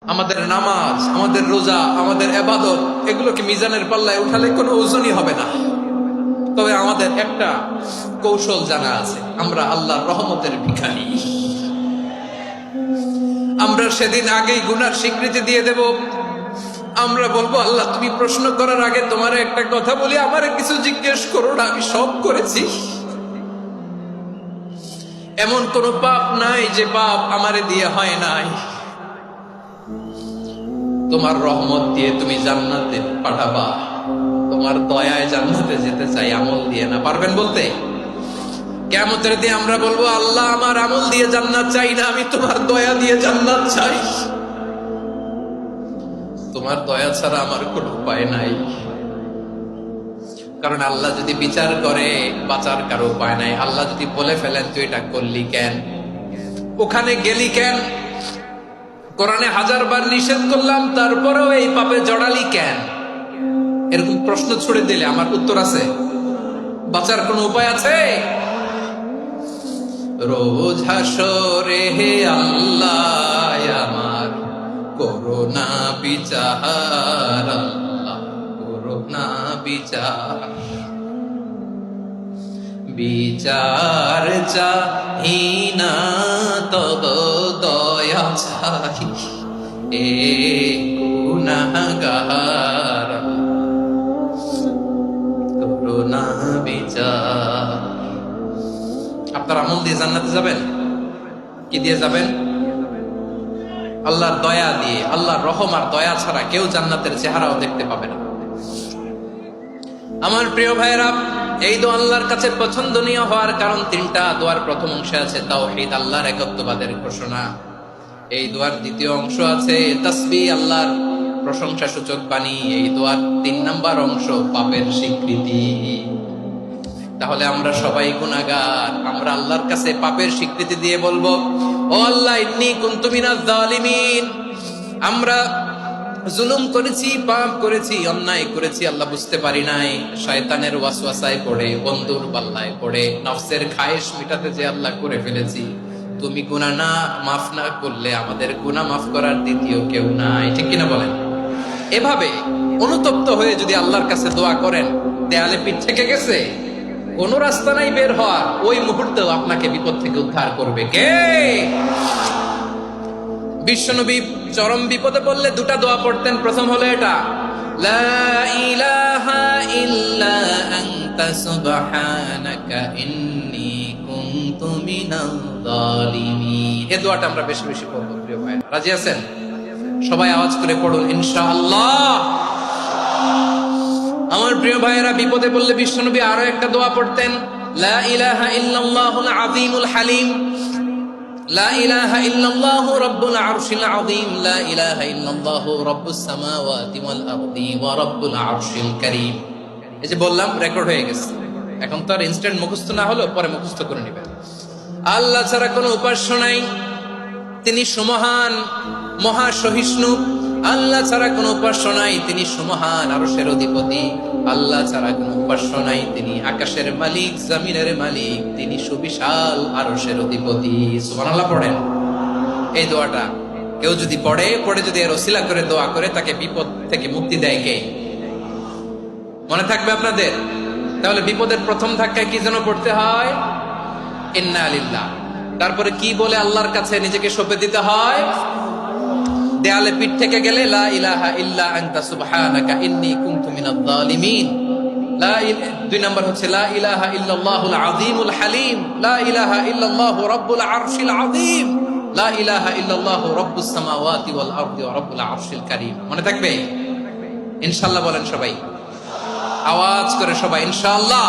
আমাদের নামাজ, আমাদের রোজা, আমাদের ইবাদত এগুলোকে মিজানের পাল্লায় উঠালে কোনো ওজনই হবে না। তবে আমাদের একটা কৌশল জানা আছে, আমরা আল্লাহর রহমতের ভিখারি। আমরা সেদিন আগেই গুনার স্বীকৃতি দিয়ে দেব। আমরা বলবো, আল্লাহ তুমি প্রশ্ন করার আগে তোমার একটা কথা বলি, আমারে কিছু জিজ্ঞেস করো না, আমি সব করেছি। এমন কোন পাপ নাই যে পাপ আমারে দিয়ে হয় নাই। তোমার রহমত দিয়ে তুমি জান্নাতে পাঠাবা, তোমার দয়ায় জান্নাতে যেতে চাই, আমল দিয়ে না। পারবেন বলতে? কিয়ামতের দিন আমরা বলবো, আল্লাহ আমার আমল দিয়ে জান্নাত চাই না, আমি তোমার দয়া দিয়ে জান্নাত চাই। তোমার দয়া ছাড়া আমার কোনো উপায় নাই। কারণ আল্লাহ যদি বিচার করে, বাঁচার কারো উপায় নাই। আল্লাহ যদি বলে ফেলেন তুই এটা করলি কেন, ওখানে গেলি কেন, কোরআনে 1000 বার নিষেধ করলাম তারপরেও এই পাপে জড়ালি কেন, এরকম প্রশ্ন ছুড়ে দিলে আমার উত্তর আছে? বাঁচার কোনো উপায় আছে? রোজ হাসরে হে আল্লাহ আমার করোনা বিচার, আল্লাহ করোনা বিচার। বিচার চাহি না তব দয়া চাহি, এ গুনাহগার করোনা বিচার। আপনার আমল দিয়ে জান্নাতে যাবেন? কি দিয়ে যাবেন? আল্লাহর দয়া দিয়ে। আল্লাহর রহম আর দয়া ছাড়া কেউ জান্নাতের চেহারাও দেখতে পাবে না। আমার প্রিয় ভাইরা, এই দোয়া আল্লাহর কাছে পছন্দনীয় হওয়ার কারণ তিনটা। দোয়ার প্রথম অংশে আছে তাওহীদ, আল্লাহর একত্ববাদের ঘোষণা। এই দোয়ার দ্বিতীয় অংশ আছে তাসবিহ, আল্লাহর প্রশংসা সূচক বাণী। এই দোয়ার 3 নাম্বার অংশ পাপের স্বীকৃতি। তাহলে আমরা সবাই গুনাহগার। আমরা আল্লাহর কাছে পাপের স্বীকৃতি দিয়ে বলবো, ও আল্লাহ ইন্নী কুনতু মিনাজ জালিমিন, আমরা জুলুম করেছি, পাপ করেছি, অন্যায় করেছি, আল্লাহ বুঝতে পারি নাই। শয়তানের ওয়াসওয়াসায় পড়ে, বন্ধুর পাল্লায় পড়ে, নফসের খায়েশ মিটাতে যে আল্লাহ করে ফেলেছি। তুমি গুনাহ না মাফ না করলে আমাদের গুনাহ মাফ করার দ্বিতীয় কেউ নাই। ঠিক কিনা বলেন? এভাবে অনুতপ্ত হয়ে যদি আল্লাহর কাছে দোয়া করেন, দেয়ালে পিঠ থেকে গেছে, কোন রাস্তা নাই বের হওয়ার, ওই মুহূর্তেও আপনাকে বিপদ থেকে উদ্ধার করবে কে? বিশ্বনবী চরম বিপদে পড়লে 2টা দোয়া পড়তেন। প্রথম হলো এটা, লা ইলাহা ইল্লা আনতা সুবহানাকা ইন্নী কুনতু মিনাল জালিমিন। এই দোয়াটা আমরা বেশি বেশি পড়ব প্রিয় ভাইরা। রাজি আছেন? সবাই আওয়াজ করে পড়ুন ইনশাআল্লাহ। আমার প্রিয় ভাইয়েরা, বিপদে পড়লে বিশ্বনবী আরো একটা দোয়া পড়তেন, লা ইলাহা ইল্লাল্লাহুল আযীমুল হালিম, লা ইলাহা ইল্লাল্লাহু রাব্বুল আরশিল আযীম, লা ইলাহা ইল্লাল্লাহু রাব্বুস সামাওয়াতি ওয়াল আরদি ওয়া রাব্বুল আরশিল কারীম। এই যে বললাম, রেকর্ড হয়ে গেছে। এখন তো আর ইনস্ট্যান্ট মুখস্থ না হলো, পরে মুখস্থ করে নেবেন। আল্লাহ ছাড়া কোনো উপাস্য নাই, তিনি সুমহান, মহা সহিষ্ণু। আল্লাহ ছাড়া কোনো উপাস্য নাই, তিনি সুমহান, আরশের অধিপতি। আল্লাহ ছাড়া কোনো উপাস্য নাই, তিনি আকাশের মালিক, জমিনের মালিক, তিনি সুবিশাল, আরশের অধিপতি। সুবহানাল্লাহ পড়েন। এই দোয়াটা কেউ যদি পড়ে যদি এর ওসিলা করে দোয়া করে, তাকে বিপদ থেকে মুক্তি দেয় কে? মনে থাকবে আপনাদের? তাহলে বিপদের প্রথম ধাক্কায় কি যেন পড়তে হয়? ইন্না লিল্লাহ। তারপরে কি বলে আল্লাহর কাছে নিজেকে সঁপে দিতে হয়? দেয়ালে পিঠ থেকে গেলে, লা ইলাহা ইল্লা আনতা সুবহানাকা ইন্নী কুনতু মিনাজ জালিমিন। 2 নাম্বার হচ্ছে লা ইলাহা ইল্লাল্লাহুল আযীমুল হালিম, লা ইলাহা ইল্লাল্লাহু রাব্বুল আরশিল আযীম, লা ইলাহা ইল্লাল্লাহু রাব্বুস সামাওয়াতি ওয়াল আরদি ওয়া রাব্বুল আরশিল কারীম। মনে থাকবে? ইনশাআল্লাহ বলেন সবাই, আওয়াজ করে সবাই ইনশাআল্লাহ।